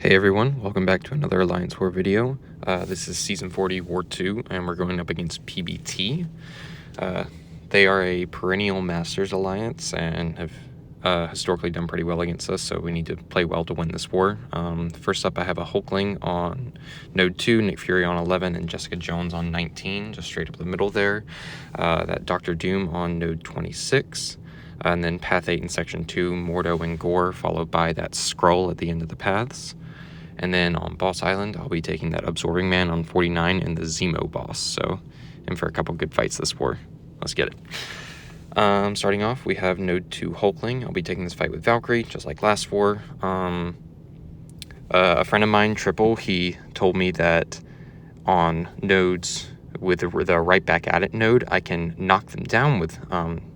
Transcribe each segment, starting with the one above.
Hey everyone, welcome back to another Alliance War video. This is Season 40 War 2, and we're going up against PBT. They are a perennial Masters Alliance and have historically done pretty well against us, so we need to play well to win this war. First up, I have a Hulkling on Node 2, Nick Fury on 11, and Jessica Jones on 19, just straight up the middle there. That Dr. Doom on Node 26. And then Path 8 in Section 2, Mordo and Gorr, followed by that Skrull at the end of the paths. And then on Boss Island, I'll be taking that Absorbing Man on 49 and the Zemo boss. So, in for a couple good fights this war. Let's get it. Starting off, we have Node 2 Hulkling. I'll be taking this fight with Valkyrie, just like last war. A friend of mine, Triple, he told me that on nodes with the right back at it node, I can knock them down with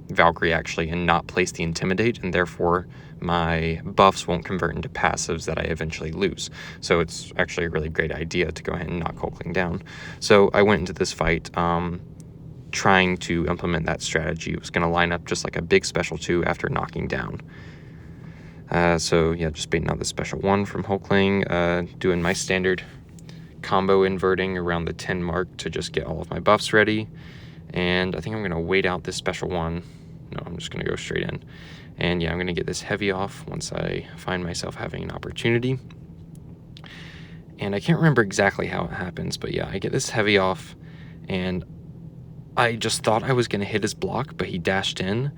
Valkyrie actually and not place the Intimidate, and therefore my buffs won't convert into passives that I eventually lose. So it's actually a really great idea to go ahead and knock Hulkling down. So I went into this fight trying to implement that strategy. It was going to line up just like a big special 2 after knocking down. So yeah, just baiting out the special 1 from Hulkling, doing my standard combo inverting around the 10 mark to just get all of my buffs ready. And I think I'm going to wait out this special 1. No, I'm just going to go straight in. And yeah, I'm going to get this heavy off once I find myself having an opportunity. And I can't remember exactly how it happens, but yeah, I get this heavy off, and I just thought I was going to hit his block, but he dashed in,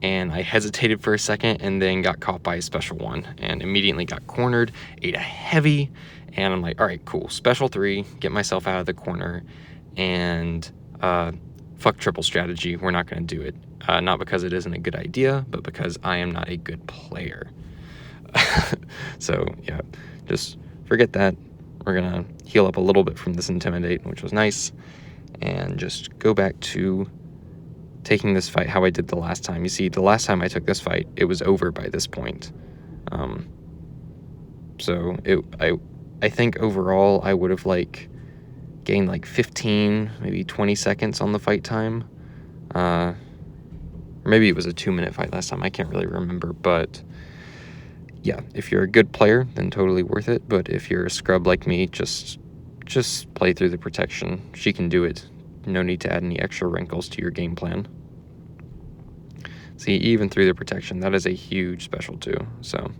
and I hesitated for a second and then got caught by a special 1 and immediately got cornered, ate a heavy, and I'm like, all right, cool, special 3, get myself out of the corner, and fuck triple strategy, we're not going to do it. Not because it isn't a good idea, but because I am not a good player. So yeah, just forget that. We're gonna heal up a little bit from this Intimidate, which was nice, and just go back to taking this fight how I did the last time. You see, the last time I took this fight, it was over by this point. So I think overall I would have gained like 15, maybe 20 seconds on the fight time. Or maybe it was a 2-minute fight last time. I can't really remember, but yeah, if you're a good player, then totally worth it. But if you're a scrub like me, just play through the protection. She can do it. No need to add any extra wrinkles to your game plan. See, even through the protection, that is a huge special too. So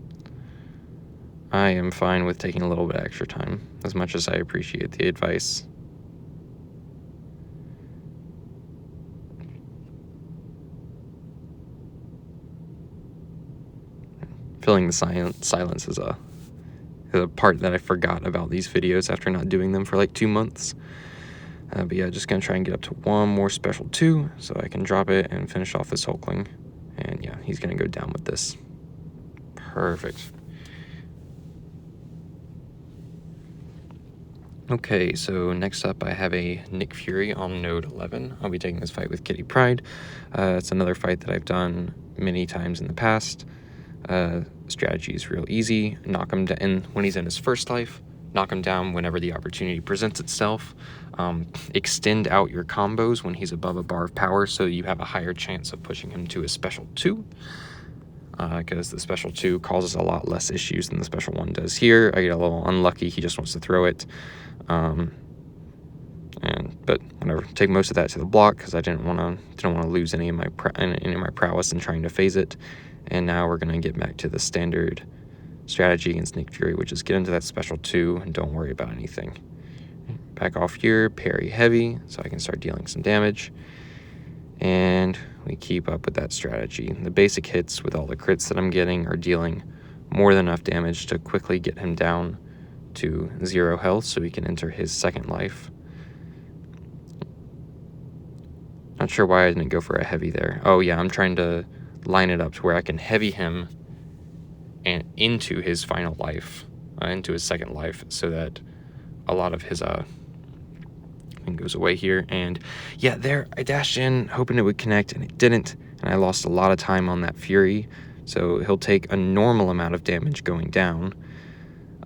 I am fine with taking a little bit extra time, as much as I appreciate the advice. Feeling the silence is a part that I forgot about these videos after not doing them for like 2 months. But yeah, just gonna try and get up to 1 more special 2 so I can drop it and finish off this Hulkling. And yeah, he's gonna go down with this. Perfect. Okay, so next up I have a Nick Fury on Node 11. I'll be taking this fight with Kitty Pryde. It's another fight that I've done many times in the past. Strategy is real easy. Knock him down when he's in his first life. Knock him down whenever the opportunity presents itself. Extend out your combos when he's above a bar of power so you have a higher chance of pushing him to a special 2. Because the special 2 causes a lot less issues than the special 1 does here. I get a little unlucky. He just wants to throw it. But whatever. Take most of that to the block because I didn't want to lose any of my prowess in trying to phase it. And now we're going to get back to the standard strategy against Nick Fury, which is get into that special 2 and don't worry about anything. Back off here, parry heavy, so I can start dealing some damage. And we keep up with that strategy. The basic hits with all the crits that I'm getting are dealing more than enough damage to quickly get him down to 0 health so he can enter his second life. Not sure why I didn't go for a heavy there. Oh yeah, I'm trying to line it up to where I can heavy him and into his final life, into his second life, so that a lot of his thing goes away here. And yeah, there I dashed in hoping it would connect, and it didn't, and I lost a lot of time on that Fury. So he'll take a normal amount of damage going down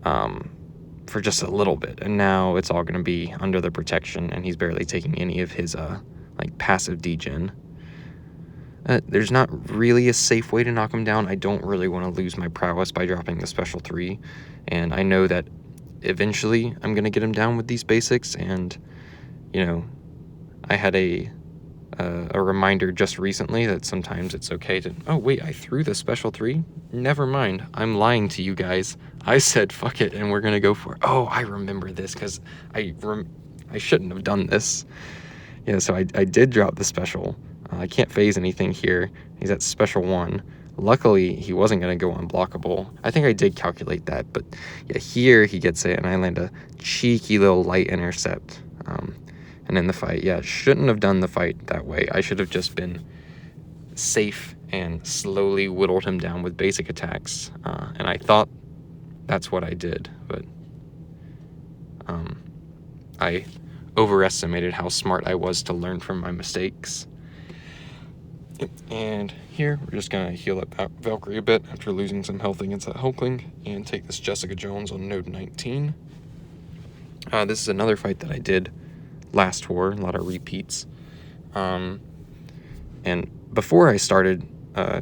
for just a little bit, and now it's all going to be under the protection, and he's barely taking any of his passive degen. There's not really a safe way to knock him down. I don't really want to lose my prowess by dropping the special 3, and I know that eventually I'm going to get him down with these basics, and, you know, I had a reminder just recently that sometimes it's okay to, oh wait, I threw the special 3? Never mind, I'm lying to you guys. I said fuck it and we're going to go for it. Oh, I remember this because I shouldn't have done this. Yeah, so I did drop the special. I can't phase anything here. He's at special 1. Luckily, he wasn't going to go unblockable. I think I did calculate that, but yeah, here he gets it, and I land a cheeky little light intercept. And in the fight, yeah, shouldn't have done the fight that way. I should have just been safe and slowly whittled him down with basic attacks. And I thought that's what I did, but I overestimated how smart I was to learn from my mistakes. And here, we're just going to heal up Valkyrie a bit after losing some health against that Hulkling, and take this Jessica Jones on node 19. This is another fight that I did last war, a lot of repeats. And before I started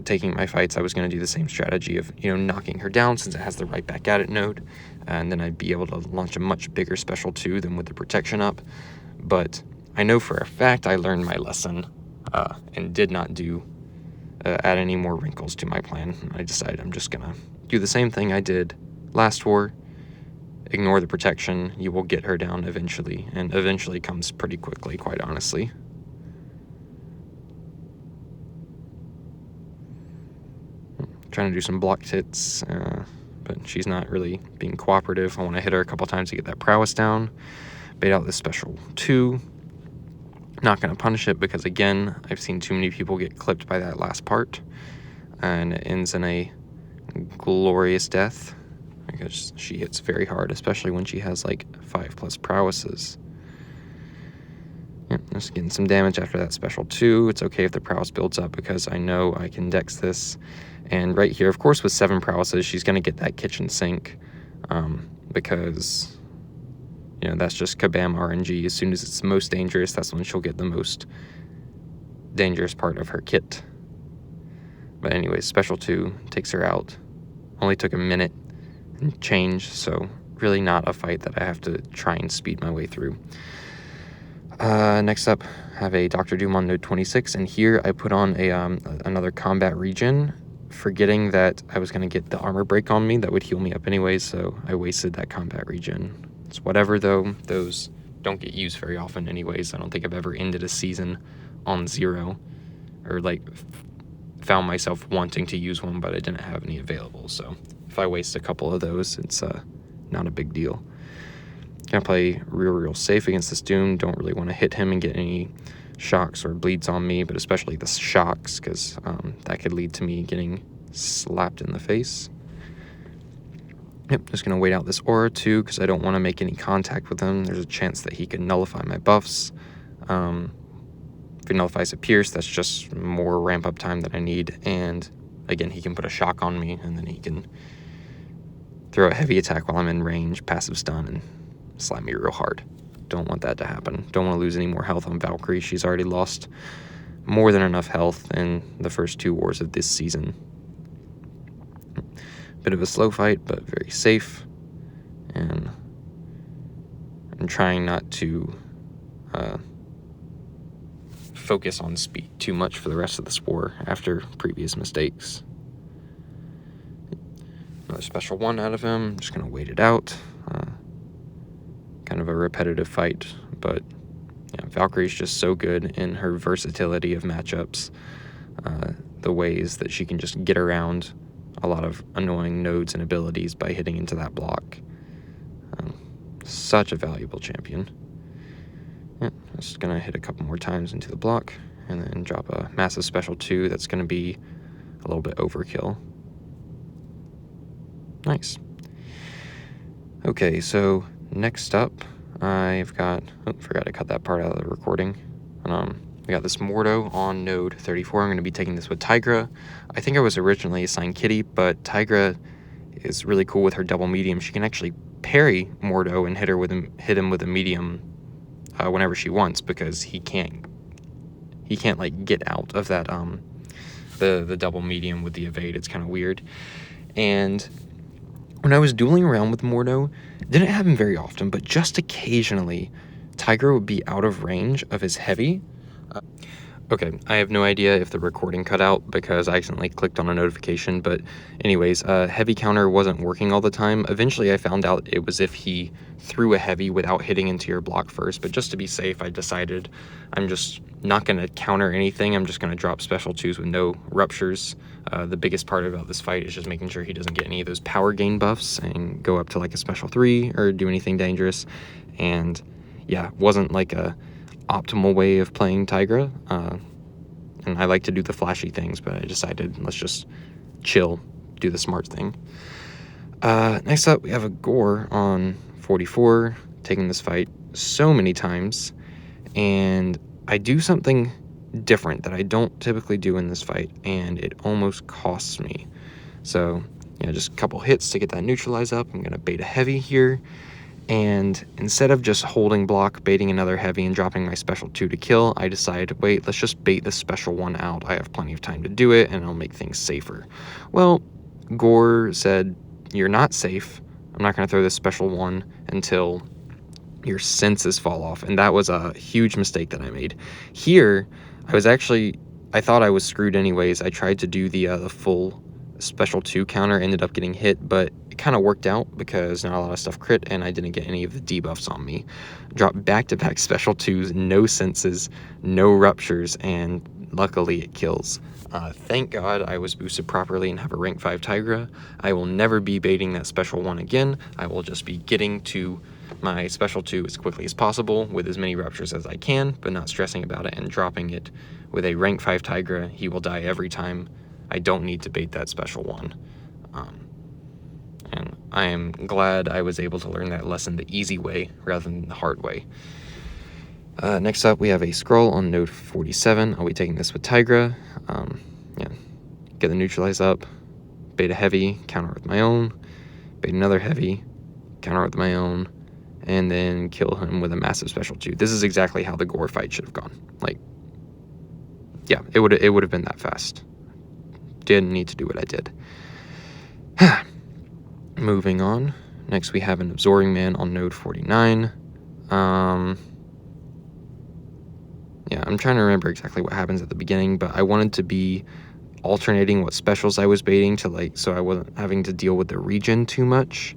taking my fights, I was going to do the same strategy of, knocking her down since it has the right back at it node, and then I'd be able to launch a much bigger special 2 than with the protection up. But I know for a fact I learned my lesson and did not add any more wrinkles to my plan. I decided I'm just going to do the same thing I did last war. Ignore the protection. You will get her down eventually, and eventually comes pretty quickly, quite honestly. Trying to do some block hits, but she's not really being cooperative. I want to hit her a couple times to get that prowess down. Bait out this special 2. Not going to punish it because, again, I've seen too many people get clipped by that last part, and it ends in a glorious death because she hits very hard, especially when she has like 5+ prowesses. Yep, just getting some damage after that special 2. It's okay if the prowess builds up because I know I can dex this. And right here, of course, with 7 prowesses, she's going to get that kitchen sink because, that's just kabam RNG. As soon as it's most dangerous, that's when she'll get the most dangerous part of her kit. But anyways, special 2 takes her out. Only took a minute and change, so really not a fight that I have to try and speed my way through. Next up, have a Dr. Doom on node 26, and here I put on another combat regen, forgetting that I was going to get the armor break on me that would heal me up anyways, so I wasted that combat regen. It's whatever, though. Those don't get used very often anyways. I don't think I've ever ended a season on 0, or found myself wanting to use one, but I didn't have any available, so if I waste a couple of those, it's not a big deal. Gonna play real safe against this Doom. Don't really want to hit him and get any shocks or bleeds on me, but especially the shocks, because that could lead to me getting slapped in the face. Yep, just gonna wait out this aura too, because I don't want to make any contact with him. There's a chance that he could nullify my buffs. If he nullifies a pierce, that's just more ramp up time that I need, and again, he can put a shock on me, and then he can throw a heavy attack while I'm in range, passive stun, and slap me real hard. Don't want that to happen. Don't want to lose any more health on Valkyrie. She's already lost more than enough health in the first 2 wars of this season. Bit of a slow fight, but very safe. And I'm trying not to focus on speed too much for the rest of this war after previous mistakes. Another special 1 out of him. Just going to wait it out. Kind of a repetitive fight, but Valkyrie's just so good in her versatility of matchups. The ways that she can just get around a lot of annoying nodes and abilities by hitting into that block. Such a valuable champion. Just gonna hit a couple more times into the block and then drop a massive special 2 that's gonna be a little bit overkill. Nice. Okay, so next up, I've got, forgot to cut that part out of the recording. We got this Mordo on node 34. I'm going to be taking this with Tigra. I think I was originally assigned Kitty, but Tigra is really cool with her double medium. She can actually parry Mordo and hit him with a medium whenever she wants, because he can't like get out of that the double medium with the evade. It's kind of weird. And when I was dueling around with Mordo, it didn't happen very often, but just occasionally, Tigra would be out of range of his heavy. Okay, I have no idea if the recording cut out because I accidentally clicked on a notification, but anyways, heavy counter wasn't working all the time. Eventually I found out it was if he threw a heavy without hitting into your block first, but just to be safe, I decided I'm just not going to counter anything. I'm just going to drop special 2s with no ruptures. The biggest part about this fight is just making sure he doesn't get any of those power gain buffs and go up to like a special 3 or do anything dangerous. And yeah, wasn't like a optimal way of playing Tigra, and I like to do the flashy things, but I decided let's just chill, do the smart thing. Next up, we have a Gorr on 44, taking this fight so many times, and I do something different that I don't typically do in this fight, and it almost costs me. So yeah, just a couple hits to get that neutralize up. I'm gonna bait a heavy here, and instead of just holding block, baiting another heavy, and dropping my special 2 to kill, I decide, wait, let's just bait this special 1 out. I have plenty of time to do it, and I'll make things safer. Well, Gorr said, you're not safe. I'm not going to throw this special 1 until your senses fall off, and that was a huge mistake that I made. Here, I thought I was screwed anyways. I tried to do the full special 2 counter, ended up getting hit, but it kind of worked out because not a lot of stuff crit and I didn't get any of the debuffs on me. Dropped back-to-back special 2s, no senses, no ruptures, and luckily it kills. Thank God I was boosted properly and have a rank 5 Tigra. I will never be baiting that special 1 again. I will just be getting to my special 2 as quickly as possible with as many ruptures as I can, but not stressing about it and dropping it. With a rank 5 Tigra, he will die every time. I don't need to bait that special 1. And I am glad I was able to learn that lesson the easy way rather than the hard way. Next up, we have a Skrull on node 47. I'll be taking this with Tigra. Yeah, get the neutralize up, bait a heavy, counter with my own, bait another heavy, counter with my own, and then kill him with a massive special 2. This is exactly how the Gorr fight should have gone. Like, yeah, it would have been that fast. Didn't need to do what I did. Moving on. Next, we have an Absorbing Man on node 49. Yeah, I'm trying to remember exactly what happens at the beginning, but I wanted to be alternating what specials I was baiting to so I wasn't having to deal with the regen too much.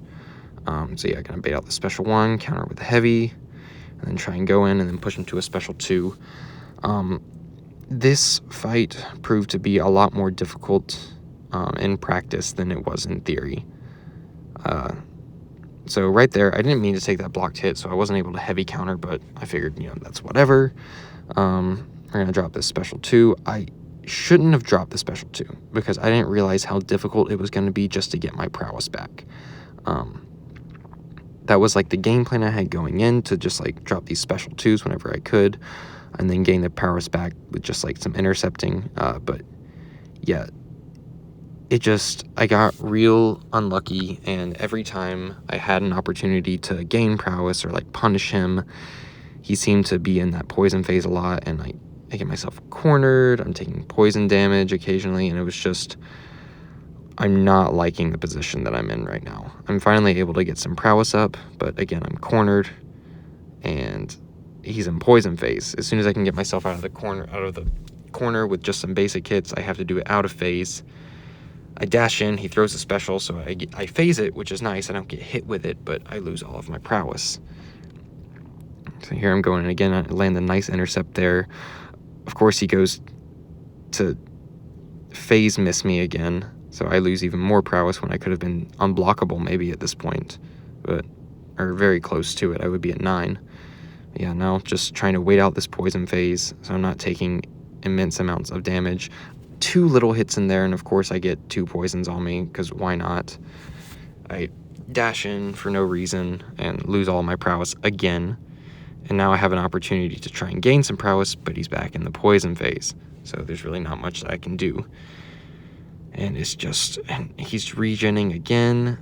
So yeah, gonna bait out the special 1, counter with the heavy, and then try and go in and then push him to a special 2. This fight proved to be a lot more difficult in practice than it was in theory. So right there, I didn't mean to take that blocked hit, so I wasn't able to heavy counter, but I figured, that's whatever. We're going to drop this special 2. I shouldn't have dropped the special 2 because I didn't realize how difficult it was going to be just to get my prowess back. That was like the game plan I had going in, to just like drop these special 2s whenever I could and then gain the prowess back with just like some intercepting. But yeah, I got real unlucky, and every time I had an opportunity to gain prowess or like punish him, he seemed to be in that poison phase a lot, and I get myself cornered. I'm taking poison damage occasionally, and it was just, I'm not liking the position that I'm in right now. I'm finally able to get some prowess up, but again, I'm cornered, and he's in poison phase. As soon as I can get myself out of the corner with just some basic hits, I have to do it out of phase. I dash in, he throws a special, so I phase it, which is nice. I don't get hit with it, but I lose all of my prowess. So here I'm going in again. I land a nice intercept there. Of course, he goes to phase miss me again, so I lose even more prowess when I could have been unblockable maybe at this point, or very close to it. I would be at 9. But yeah, now just trying to wait out this poison phase, so I'm not taking immense amounts of damage. 2 little hits in there, and of course I get 2 poisons on me, because why not? I dash in for no reason and lose all my prowess again. And now I have an opportunity to try and gain some prowess, but he's back in the poison phase. So there's really not much that I can do. And it's just, and he's regenning again.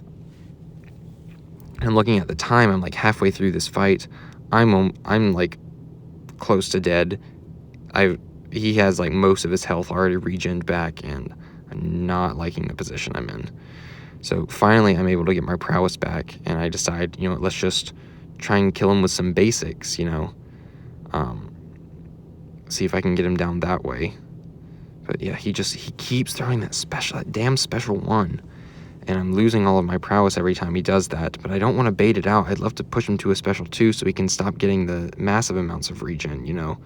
And looking at the time, I'm like halfway through this fight. I'm like close to dead. he has like most of his health already regened back, and I'm not liking the position I'm in. So finally I'm able to get my prowess back, and I decide, you know, let's just try and kill him with some basics, you know. See if I can get him down that way. But yeah, he keeps throwing that damn special one. And I'm losing all of my prowess every time he does that, but I don't want to bait it out. I'd love to push him to a special 2 so he can stop getting the massive amounts of regen, you know.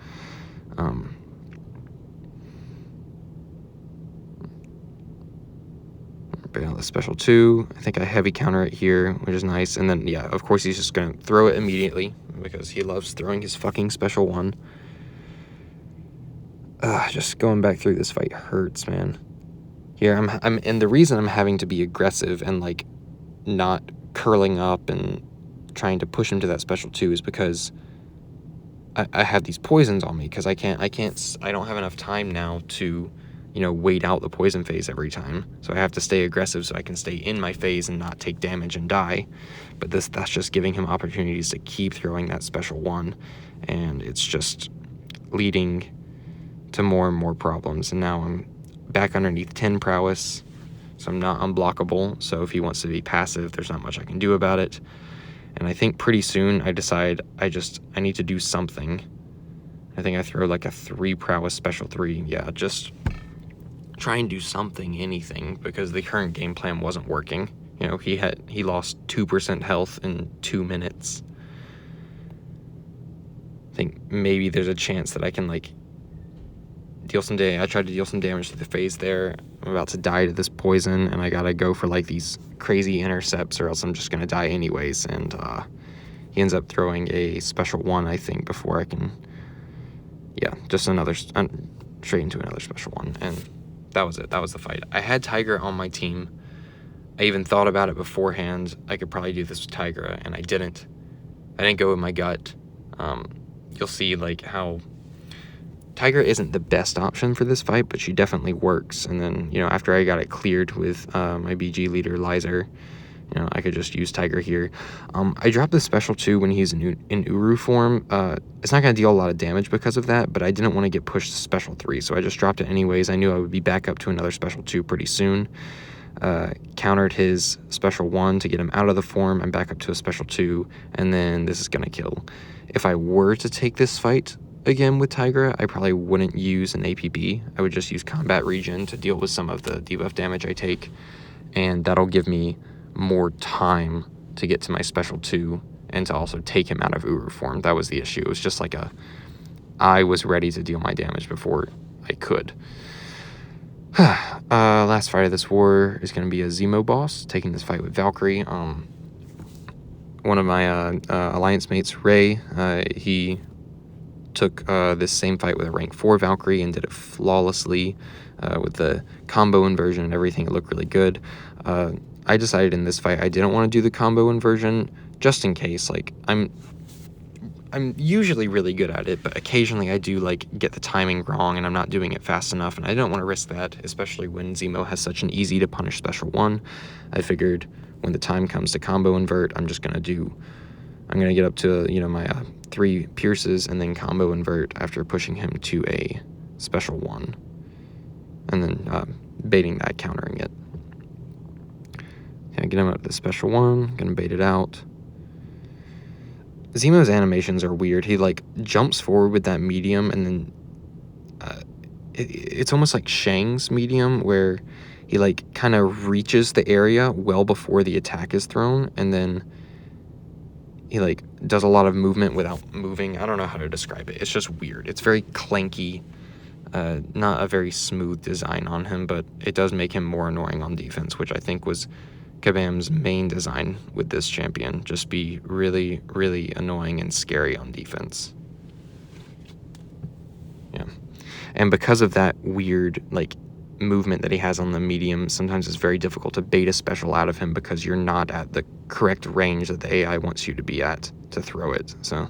Bait out the special 2. I think I heavy counter it here, which is nice. And then, yeah, of course he's just going to throw it immediately because he loves throwing his fucking special 1. Just going back through this fight hurts, man. Here, and the reason I'm having to be aggressive and, like, not curling up and trying to push him to that special 2 is because I have these poisons on me, because I don't have enough time now to, you know, wait out the poison phase every time. So I have to stay aggressive so I can stay in my phase and not take damage and die. But that's just giving him opportunities to keep throwing that special 1, and it's just leading to more and more problems. And now I'm back underneath 10 prowess, so I'm not unblockable. So if he wants to be passive, there's not much I can do about it. And I think pretty soon I decide I need to do something. I think I throw like a 3 prowess special 3. Yeah, just try and do something, anything, because the current game plan wasn't working. You know, he lost 2% health in 2 minutes. I think maybe there's a chance that I can, like, deal some damage. I tried to deal some damage to the phase there. I'm about to die to this poison, and I gotta go for like these crazy intercepts, or else I'm just gonna die anyways. And he ends up throwing a special 1, I think, before I can. Yeah, just straight into another special 1, and that was it. That was the fight. I had Tigra on my team. I even thought about it beforehand. I could probably do this with Tigra, and I didn't. I didn't go with my gut. You'll see like how Tigra isn't the best option for this fight, but she definitely works. And then, you know, after I got it cleared with my BG leader, Lizer, you know, I could just use Tigra here. I dropped the special 2 when he's in Uru form. It's not going to deal a lot of damage because of that, but I didn't want to get pushed to special 3, so I just dropped it anyways. I knew I would be back up to another special 2 pretty soon. Countered his special 1 to get him out of the form. I'm back up to a special 2, and then this is going to kill. If I were to take this fight again with Tigra, I probably wouldn't use an APB. I would just use combat regen to deal with some of the debuff damage I take, and that'll give me more time to get to my special 2 and to also take him out of Uru form. That was the issue. It was just like I was ready to deal my damage before I could. Last fight of this war is going to be a Zemo boss, taking this fight with Valkyrie. One of my alliance mates, Ray, he took this same fight with a rank 4 Valkyrie and did it flawlessly with the combo inversion and everything. It looked really good. I decided in this fight I didn't want to do the combo inversion just in case. Like, I'm usually really good at it, but occasionally I do like get the timing wrong and I'm not doing it fast enough, and I don't want to risk that, especially when Zemo has such an easy to punish special 1. I figured when the time comes to combo invert, I'm gonna get up to, you know, my 3 pierces and then combo invert after pushing him to a special 1, and then baiting that, countering it. Yeah, get him up to the special 1, gonna bait it out. Zemo's animations are weird. He like jumps forward with that medium, and then it's almost like Shang's medium, where he like kind of reaches the area well before the attack is thrown, and then he like does a lot of movement without moving. I don't know how to describe it. It's just weird. It's very clanky. Not a very smooth design on him, but it does make him more annoying on defense, which I think was Kabam's main design with this champion. Just be really, really annoying and scary on defense. Yeah. And because of that weird, like, movement that he has on the medium, sometimes it's very difficult to bait a special out of him because you're not at the correct range that the AI wants you to be at to throw it. So,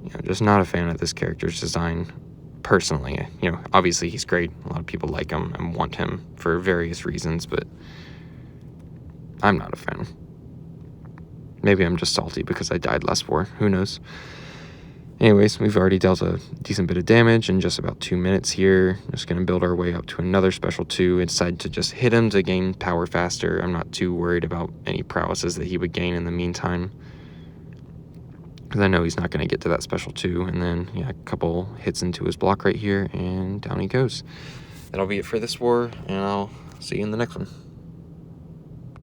you know, just not a fan of this character's design, personally. You know, obviously he's great. A lot of people like him and want him for various reasons, but I'm not a fan. Maybe I'm just salty because I died last war. Who knows? Anyways, we've already dealt a decent bit of damage in just about 2 minutes here. Just going to build our way up to another special 2. I decided to just hit him to gain power faster. I'm not too worried about any prowesses that he would gain in the meantime, because I know he's not going to get to that special 2. And then, yeah, a couple hits into his block right here, and down he goes. That'll be it for this war, and I'll see you in the next one.